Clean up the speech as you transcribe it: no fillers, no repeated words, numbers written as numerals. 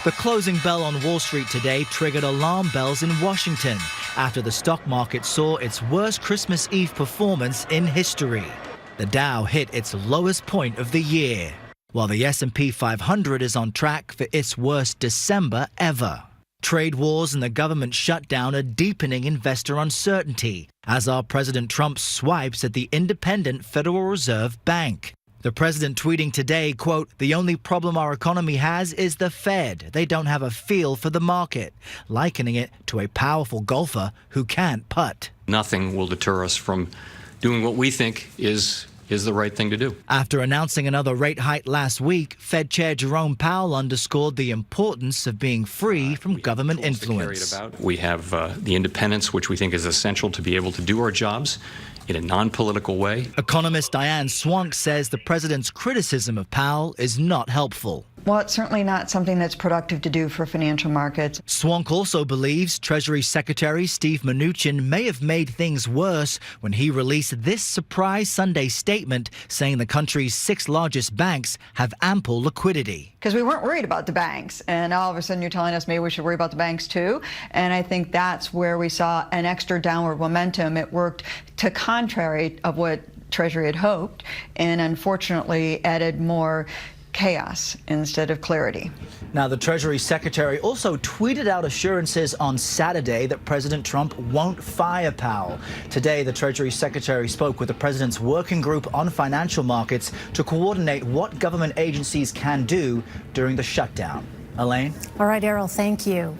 The closing bell on Wall Street today triggered alarm bells in Washington after the stock market saw its worst Christmas Eve performance in history. The Dow hit its lowest point of the year, while the S&P 500 is on track for its worst December ever. Trade wars and the government shutdown are deepening investor uncertainty as our President Trump swipes at the independent Federal Reserve Bank. The president tweeting today, quote, "The only problem our economy has is the Fed. They don't have a feel for the market," likening it to a powerful golfer who can't putt. Nothing will deter us from doing what we think is the right thing to do. After announcing another rate hike last week, Fed Chair Jerome Powell underscored the importance of being free from government influence. We have the independence, which we think is essential to be able to do our jobs in a non-political way. Economist Diane Swunk says the president's criticism of Powell is not helpful. Well, it's certainly not something that's productive to do for financial markets. Swunk also believes Treasury Secretary Steve Mnuchin may have made things worse when he released this surprise Sunday statement saying the country's 6 largest banks have ample liquidity. Because we weren't worried about the banks, and all of a sudden you're telling us maybe we should worry about the banks too. And I think that's where we saw an extra downward momentum. It worked to contrary of what Treasury had hoped, and unfortunately added more chaos instead of clarity. Now, the Treasury Secretary also tweeted out assurances on Saturday that President Trump won't fire Powell. Today, the Treasury Secretary spoke with the president's working group on financial markets to coordinate what government agencies can do during the shutdown. Elaine? All right, Errol, thank you.